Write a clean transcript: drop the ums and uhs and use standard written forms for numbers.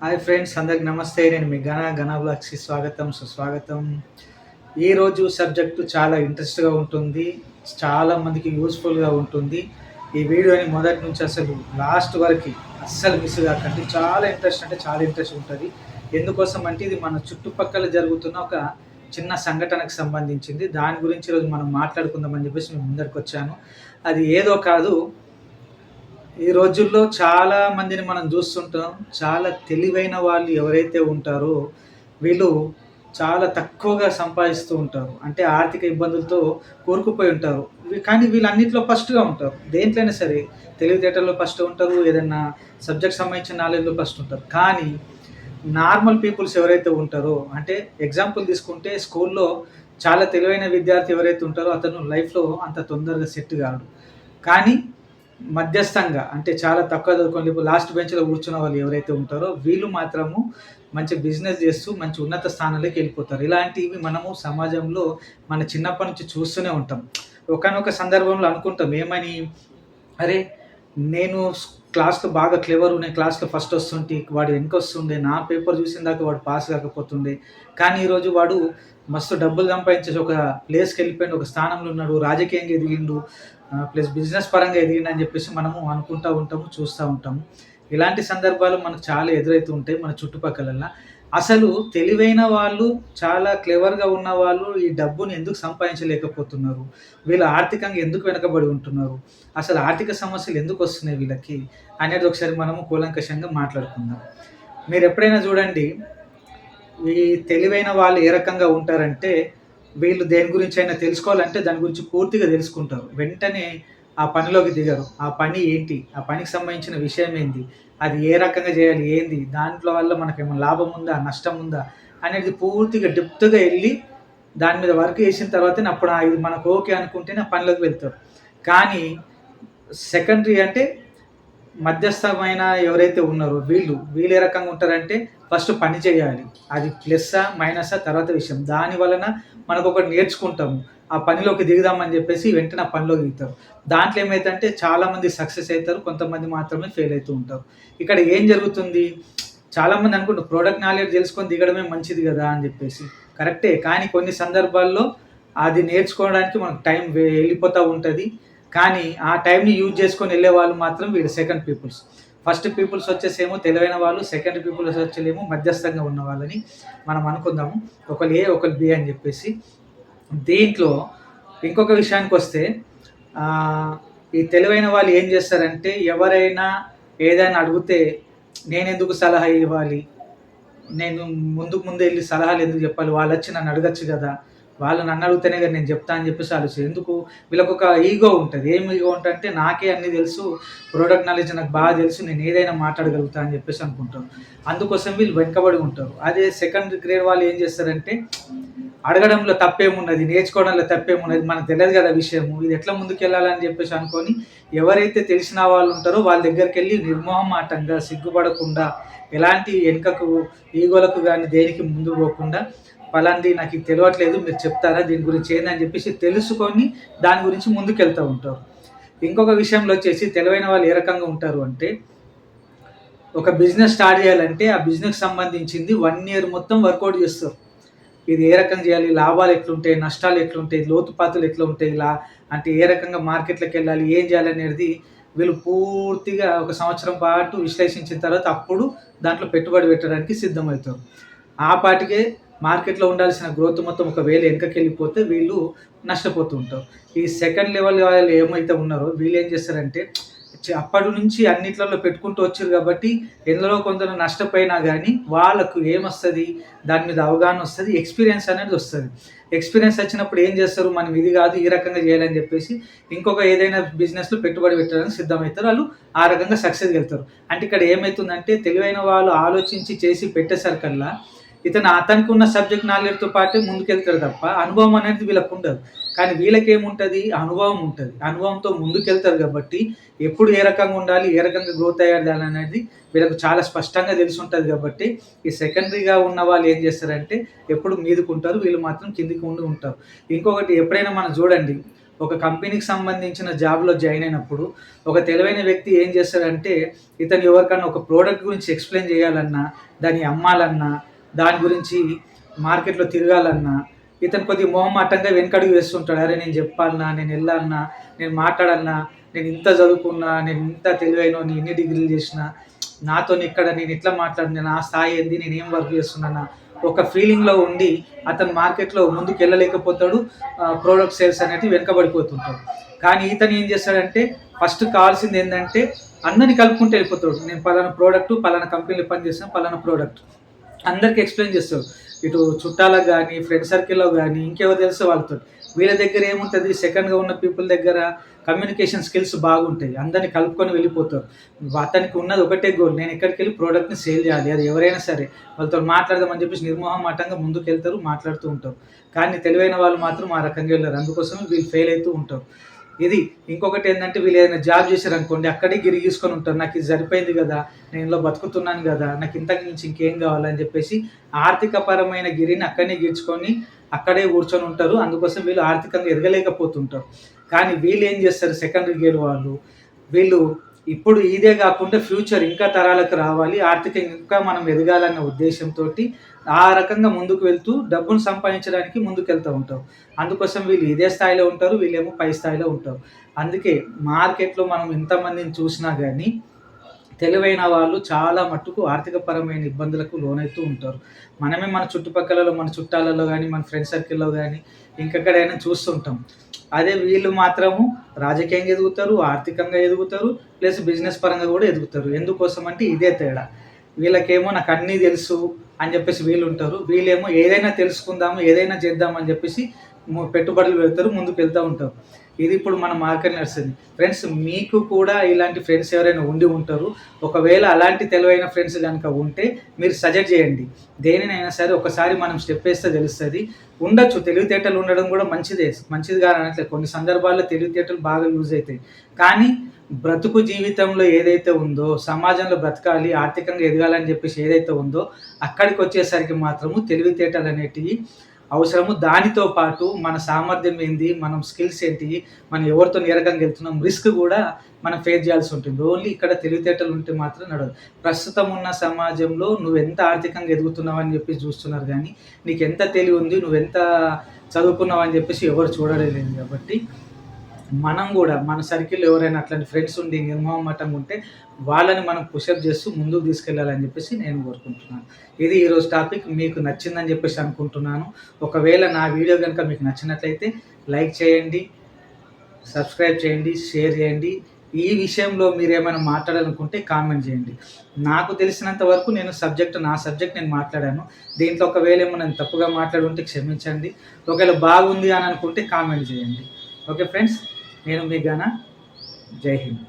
Hi friends, అందరికి నమస్తే. నేను మీ ఘన బ్లాగ్స్‌కి స్వాగతం, సుస్వాగతం. ఈరోజు సబ్జెక్టు చాలా ఇంట్రెస్ట్‌గా ఉంటుంది. చాలా మందికి యూజ్‌ఫుల్‌గా ఉంటుంది. ఈ వీడియోని మొదటి నుంచి అసలు లాస్ట్ వరకి అస్సలు మిస్ కాకండి. చాలా ఇంట్రెస్ట్ అంటే చాలా ఇంట్రెస్ట్ ఉంటది. ఎందుకోసం అంటే ఇది మన చుట్టుపక్కల జరుగుతున్న ఒక చిన్న సంఘటనకు సంబంధించింది. దాని గురించి ఈరోజు మనం మాట్లాడుకుందామని చెప్పేసి మీ ముందరికొచ్చాను. అది ఏదో కాదు, ఈ రోజుల్లో చాలా మందిని మనం చూస్తుంటాం. చాలా తెలివైన వాళ్ళు ఎవరైతే ఉంటారో, వీళ్ళు చాలా తక్కువగా సంపాదిస్తూ ఉంటారు. అంటే ఆర్థిక ఇబ్బందులతో కూరుకుపోయి ఉంటారు. కానీ వీళ్ళన్నిట్లో ఫస్ట్‌గా ఉంటారు. దేంట్లైనా సరే తెలివితేటల్లో ఫస్ట్ ఉంటారు. ఏదన్నా సబ్జెక్ట్ సంబంధించిన నాలెడ్జ్‌లో ఫస్ట్ ఉంటారు. కానీ నార్మల్ పీపుల్స్ ఎవరైతే ఉంటారో, అంటే ఎగ్జాంపుల్ తీసుకుంటే స్కూల్‌లో చాలా తెలివైన విద్యార్థి ఎవరైతే ఉంటారో అతను లైఫ్‌లో అంత తొందరగా సెట్ కాడు. కానీ మధ్యస్థంగా అంటే చాలా తక్కువ చదువుకొని ఇప్పుడు లాస్ట్ బెంచ్‌లో కూర్చున్న వాళ్ళు ఎవరైతే ఉంటారో వీళ్ళు మాత్రము మంచి బిజినెస్ చేస్తూ మంచి ఉన్నత స్థానాల్లోకి వెళ్ళిపోతారు. ఇలాంటివి మనము సమాజంలో మన చిన్నప్పటి నుంచి చూస్తూనే ఉంటాం. ఒకానొక సందర్భంలో అనుకుంటాం ఏమని, అరే! నేను క్లాస్‌లో బాగా క్లెవరు. నేను క్లాస్‌లో ఫస్ట్ వస్తుంటే వాడు వెనకొస్తుండే. నా పేపర్ చూసిన దాకా వాడు పాస్ కాకపోతుండే. కానీ ఈరోజు వాడు మస్తు డబ్బులు సంపాదించేసి ఒక ప్లేస్‌కెళ్ళిపోయిండు. ఒక స్థానంలో ఉన్నాడు. రాజకీయంగా ఎదిగిండు. ప్లస్ బిజినెస్ పరంగా ఎదిగిండని చెప్పేసి మనము అనుకుంటా ఉంటాము, చూస్తా ఉంటాము. ఇలాంటి సందర్భాలు మనకు చాలా ఎదురైతూ ఉంటాయి మన చుట్టుపక్కలలా. అసలు తెలివైన వాళ్ళు, చాలా క్లెవర్‌గా ఉన్నవాళ్ళు ఈ డబ్బుని ఎందుకు సంపాదించలేకపోతున్నారు? వీళ్ళు ఆర్థికంగా ఎందుకు వెనకబడి ఉంటున్నారు? అసలు ఆర్థిక సమస్యలు ఎందుకొస్తున్నాయి వీళ్ళకి? అనేది ఒకసారి మనము కూలంకషంగా మాట్లాడుకుందాం. మీరెప్పుడైనా చూడండి, ఈ తెలివైన వాళ్ళు ఏ రకంగా ఉంటారంటే, వీళ్ళు దేని గురించైనా తెలుసుకోవాలంటే దాని గురించి పూర్తిగా తెలుసుకుంటారు. వెంటనే ఆ పనిలోకి దిగరు. ఆ పని ఏంటి? ఆ పనికి సంబంధించిన విషయం ఏంది? అది ఏ రకంగా చేయాలి? ఏంది? దాంట్లో వల్ల మనకేమైనా లాభం ఉందా? నష్టం ఉందా? అనేది పూర్తిగా డెప్త్‌గా ఎళ్లి దాని మీద వర్క్ చేసిన తర్వాతనే అప్పుడు ఇది మనకు ఓకే అనుకుంటేనే ఆ పనిలోకి వెళ్తారు. కానీ సెకండరీ అంటే మధ్యస్థమైన ఎవరైతే ఉన్నారో వీళ్ళు ఏ రకంగా ఉంటారంటే ఫస్ట్ పని చేయాలి. అది ప్లస్సా, మైనసా తర్వాత విషయం. దాని వలన మనకొకటి నేర్చుకుంటాము. ఆ పనిలోకి దిగుదామని జెప్పేసి వెంటనే ఆ పనిలోకి దిగుతారు. దాంట్లో ఏమైద్దంటే చాలామంది సక్సెస్ అయితారు. కొంతమంది మాత్రమే ఫెయిల్ అయితూ ఉంటారు. ఇక్కడ ఏం జరుగుతుంది? చాలామంది అనుకుంటారు ప్రొడక్ట్ నాలెడ్జ్ తెలుసుకొని దిగడమే మంచిది గదా అని జెప్పేసి. కరెక్టే. కానీ కొన్ని సందర్భాల్లో అది నేర్చుకోవడానికి మనకు టైం వెళ్ళిపోతా ఉంటది. కానీ ఆ టైంని యూజ్ చేసుకొని వెళ్ళేవాళ్ళు మాత్రం వీళ్ళు సెకండ్ పీపుల్స్. ఫస్ట్ పీపుల్స్ వచ్చేసేమో తెలివైన వాళ్ళు. సెకండ్ పీపుల్స్ వచ్చేలేమో మధ్యస్థంగా ఉన్న వాళ్ళని మనం అనుకుందాము. ఒకళ్ళు ఏ, ఒకళ్ళు బి అని చెప్పేసి. దీంట్లో ఇంకొక విషయానికొస్తే ఆహ్, ఈ తెలివైన వాళ్ళు ఏం చేస్తారంటే ఎవరైనా ఏదైనా అడిగితే నేనెందుకు సలహా ఇవ్వాలి? నేను ముందుకు ముందే ఎళ్లి సలహాలు ఎందుకు చెప్పాలి? వాళ్ళొచ్చి నన్ను అడగొచ్చు గదా! వాళ్ళు నన్ను అడిగితేనే గదా నేను జెప్తా అని జెప్పేసి ఆలోచిస్తారు. ఎందుకు? వీళ్ళకొక ఈగో ఉంటది. ఏం ఈగో ఉంటదంటే నాకే అన్నీ దెలుసు. ప్రొడక్ట్ నాలెడ్జ్ నాకు బాగా దెలుసు. నేను ఏదైనా మాట్లాడగలుగుతా అని జెప్పేసి అనుకుంటారు. అందుకోసం వీళ్ళు వెనకబడి ఉంటారు. అదే సెకండ్ గ్రేడ్ వాళ్ళు ఏం జేస్తారంటే అడగడంలో తప్పేమున్నది? నేర్చుకోవడంలో తప్పేమున్నది? మనకు తెలదు గదా విషయము. ఇది ఎట్లా ముందుకెళ్ళాలని జెప్పేసి అనుకోని ఎవరైతే తెలిసిన వాళ్ళుంటారో వాళ్ళ దగ్గరికెళ్ళి నిర్మొహమాటంగా, సిగ్గుపడకుండా, ఎలాంటి ఎనకకు ఈగోలకు గాని దేనికి ముందుకు పోకుండా పలాంది నాకిది తెలవట్లేదు మీరు చెప్తారా? దీని గురించి ఏందని జెప్పేసి తెలుసుకొని దాని గురించి ముందుకెళ్తా ఉంటారు. ఇంకొక విషయంలో వచ్చేసి తెలివైన వాళ్ళు ఏ రకంగా ఉంటారు అంటే, ఒక బిజినెస్ స్టార్ట్ జేయాలంటే ఆ బిజినెస్‌కి సంబంధించింది 1 ఇయర్ మొత్తం వర్కౌట్ జేస్తారు. ఇది ఏ రకంగా చేయాలి? లాభాలు ఎట్లుంటాయి? నష్టాలు ఎట్లుంటాయి? లోతుపాతులు ఎట్లా ఉంటాయి? అంటే ఏ రకంగా మార్కెట్‌లోకెళ్ళాలి? ఏం చేయాలనేది వీళ్ళు పూర్తిగా ఒక సంవత్సరం పాటు విశ్లేషించిన తర్వాత అప్పుడు దాంట్లో పెట్టుబడి పెట్టడానికి సిద్ధమవుతారు. ఆ పాటికే మార్కెట్‌లో ఉండాల్సిన గ్రోత్ మొత్తం ఒకవేళ వెనకకెళ్ళిపోతే వీళ్ళు నష్టపోతూ ఉంటారు. ఈ సెకండ్ లెవెల్ వాళ్ళు ఏమైతే ఉన్నారో వీళ్ళేం చేస్తారంటే అప్పటి నుంచి అన్నిట్లలో పెట్టుకుంటూ వచ్చిర్రు కాబట్టి ఎందులో కొందరు నష్టపోయినా గానీ వాళ్ళకు ఏమొస్తది? దాని మీద అవగాహనొస్తది. ఎక్స్‌పీరియన్స్ అనేదొస్తది. ఎక్స్‌పీరియన్స్ వచ్చినప్పుడు ఏం చేస్తారు? మనం ఇది గాదు, ఈ రకంగా జేయాలని జెప్పేసి ఇంకొక ఏదైనా బిజినెస్‌లో పెట్టుబడి పెట్టడానికి సిద్ధమైతారు. ఆళ్ళు ఆ రకంగా సక్సెస్‌గెళ్తారు. అంటే ఇక్కడ ఏమైతుందంటే తెలివైన వాళ్ళు ఆలోచించి చేసి పెట్టేసరికల్లా అతనికున్న సబ్జెక్ట్ నాలెడ్జ్‌తో పాటే ముందుకెళ్తాడు తప్ప అనుభవం అనేది వీళ్ళకుండదు. కానీ వీళ్ళకేముంటది? అనుభవం ఉంటది. అనుభవంతో ముందుకెళ్తారు గాబట్టి ఎప్పుడు ఏ రకంగా ఉండాలి? ఏ రకంగా గ్రోత్ అయ్యాలనేది వీళ్ళకు చాలా స్పష్టంగా తెలిసుంటది గాబట్టి, ఈ సెకండరీగా ఉన్న వాళ్ళు ఏం చేస్తారంటే, ఎప్పుడు మీదకుంటారు. వీళ్ళు మాత్రం కిందకి ఉండి ఉంటారు. ఇంకొకటి ఎప్పుడైనా మనం చూడండి, ఒక కంపెనీకి సంబంధించిన జాబ్‌లో జాయిన్ అయినప్పుడు, ఒక తెలివైన వ్యక్తి ఏం చేస్తాడంటే, ఇతను ఎవరికన్నా ఒక ప్రోడక్ట్ గురించి ఎక్స్‌ప్లెయిన్ చేయాలన్నా, దాన్ని అమ్మాలన్నా, దాని గురించి మార్కెట్‌లో తిరగాలన్నా, ఇతను కొద్దిగా మొహమాటంగా వెనకడుగు వేస్తుంటాడు. అరే! నేను చెప్పాలనా, నేను ఎళ్ళాలనా, నేను మాట్లాడాలనా, నేను ఇంత చదువుకున్నా, నేను ఇంత తెలివైనోడిని, ఇన్ని డిగ్రీలు చేసినా, నాతోనిక్కడ నేను ఇట్లా మాట్లాడిన, నా స్థాయి ఏంది, నేనేం వర్క్ చేస్తున్నానా, ఒక ఫీలింగ్‌లో ఉండి అతను మార్కెట్‌లో ముందుకెళ్ళలేకపోతాడు. ప్రొడక్ట్ సేల్స్ అనేటివి వెనకబడిపోతుంటాడు. కానీ ఇతను ఏం చేస్తాడంటే, ఫస్ట్ కావాల్సిందేందంటే, అందరిని కలుపుకుంటూ వెళ్ళిపోతాడు. నేను పలానా ప్రొడక్ట్, పలానా కంపెనీలో పనిచేస్తున్నా, పలానా ప్రొడక్ట్. అందరికి ఎక్స్‌ప్లెయిన్ చేస్తాడు. ఇటు చుట్టాలకు గాని, ఫ్రెండ్ సర్కిల్‌లో గాని, ఇంకెవరు తెలుసో వాళ్ళతోటి. వీళ్ళ దగ్గర ఏముంటది, సెకండ్‌గా ఉన్న పీపుల్ దగ్గర కమ్యూనికేషన్ స్కిల్స్ బాగుంటాయి. అందరిని కలుపుకొని వెళ్ళిపోతారు. అతనికి ఉన్నది ఒకటే గోల్. నేను ఎక్కడికెళ్ళి ప్రొడక్ట్‌ని సేల్ చేయాలి. అది ఎవరైనా సరే. వాళ్ళతో మాట్లాడదామని చెప్పేసి నిర్మొహమాటంగా ముందుకెళ్తారు, మాట్లాడుతూ ఉంటారు. కానీ తెలివైన వాళ్ళు మాత్రం ఆ రకంగా వెళ్ళరు. అందుకోసమే వీళ్ళు ఫెయిల్ అయితూ ఉంటారు. ఇది. ఇంకొకటేందంటే వీళ్ళేదైనా జాబ్ చేశారనుకోండి, అక్కడే గిరిగీసుకొని ఉంటారు. నాకిది సరిపోయింది గదా! నేను ఇందులో బతుకుతున్నాను గదా! నాకు ఇంతకు మించి ఇంకేం గావాలని జెప్పేసి ఆర్థిక పరమైన గిరిని అక్కడనే గీర్చుకొని, అక్కడే కూర్చొని ఉంటారు. అందుకోసం వీళ్ళు ఆర్థికంగా ఎదగలేకపోతుంటారు. కానీ వీళ్ళేం జేస్తారు సెకండరీ గేర్ వాళ్ళు, వీళ్ళు ఇప్పుడు ఇదే గాకుండా ఫ్యూచర్ ఇంకా తరాలకు రావాలి, ఆర్థికంగా ఇంకా మనం ఎదగాలన్న ఉద్దేశ్యంతోటి ఆ రకంగా ముందుకు వెళ్తూ డబ్బును సంపాదించడానికి ముందుకెళ్తూ ఉంటారు. అందుకోసం వీళ్ళు ఇదే స్థాయిలో ఉంటారు, వీళ్ళేమో పై స్థాయిలో ఉంటారు. అందుకే మార్కెట్‌లో మనం ఎంతమందిని చూసినా గానీ, తెలివైన వాళ్ళు చాలా మట్టుకు ఆర్థికపరమైన ఇబ్బందులకు లోనైతూ ఉంటారు. మనమే మన చుట్టుపక్కలలో, మన చుట్టాలలో గానీ, మన ఫ్రెండ్ సర్కిల్‌లో గానీ, ఇంకెక్కడైనా చూస్తుంటాం. అదే వీళ్ళు మాత్రము రాజకీయంగా ఎదుగుతారు, ఆర్థికంగా ఎదుగుతారు, ప్లస్ బిజినెస్ పరంగా గూడా ఎదుగుతారు. ఎందుకోసం అంటే ఇదే తేడా. వీళ్ళకేమో నాకన్నీ తెలుసు అని జెప్పేసి వీళ్ళుంటారు. వీళ్ళేమో ఏదైనా తెలుసుకుందాము, ఏదైనా చేద్దాం అని జెప్పేసి పెట్టుబడులు పెడతారు, ముందుకెళ్తా ఉంటారు. ఇది ఇప్పుడు మన మార్కెట్ నడుస్తుంది. ఫ్రెండ్స్, మీకు కూడా ఇలాంటి ఫ్రెండ్స్ ఎవరైనా ఉండి ఉంటారు. ఒకవేళ అలాంటి తెలివైన ఫ్రెండ్స్ గనక ఉంటే మీరు సజెస్ట్ చేయండి. దేనినైనా సరే ఒకసారి మనం స్టెప్ ఏస్తే తెలుస్తది. ఉండొచ్చు, తెలివితేటలు ఉండడం గూడా మంచిదే. మంచిది కాదనట్లేదు. కొన్ని సందర్భాల్లో తెలివితేటలు బాగా యూజ్ అయితాయి. కానీ బ్రతుకు జీవితంలో ఏదైతే ఉందో, సమాజంలో బ్రతకాలి, ఆర్థికంగా ఎదగాలని జెప్పేసి ఏదైతే ఉందో, అక్కడికొచ్చేసరికి మాత్రము తెలివితేటలనేటివి అవసరము. దానితో పాటు మన సామర్థ్యం ఏంది, మనం స్కిల్స్ ఏంటి, మనం ఎవరితోని ఏ రకంగా వెళ్తున్నాం, రిస్క్ గూడా మనం ఫేస్ చేయాల్సి ఉంటుంది. ఓన్లీ ఇక్కడ తెలివితేటలు ఉంటే మాత్రం నడవదు. ప్రస్తుతం ఉన్న సమాజంలో నువ్వెంత ఆర్థికంగా ఎదుగుతున్నావని జెప్పేసి చూస్తున్నారు గానీ, నీకెంత తెలివి ఉంది, నువ్వెంత చదువుకున్నావని జెప్పేసి ఎవరు చూడడం లేదు గాబట్టి, మనం గూడా మన సర్కిల్‌లో ఎవరైనా అట్లాంటి ఫ్రెండ్స్ ఉండి నిర్మొహమాటంగా ఉంటే, వాళ్ళని మనం పుషప్ చేస్తూ ముందుకు తీసుకెళ్ళాలని జెప్పేసి నేను కోరుకుంటున్నాను. ఇది ఈరోజు టాపిక్. మీకు నచ్చిందని జెప్పేసి అనుకుంటున్నాను. ఒకవేళ నా వీడియో గనుక మీకు నచ్చినట్లయితే లైక్ చేయండి, సబ్స్క్రైబ్ చేయండి, షేర్ చేయండి. ఈ విషయంలో మీరేమైనా మాట్లాడాలనుకుంటే కామెంట్ చేయండి. నాకు తెలిసినంత వరకు నా సబ్జెక్ట్ నేను మాట్లాడాను. దీంట్లో ఒకవేళ ఏమన్నా నేను తప్పుగా మాట్లాడుంటే క్షమించండి. ఒకవేళ బాగుంది అని అనుకుంటే కామెంట్ చేయండి. ఓకే ఫ్రెండ్స్, నేను మీ ఘన. జై హింద్.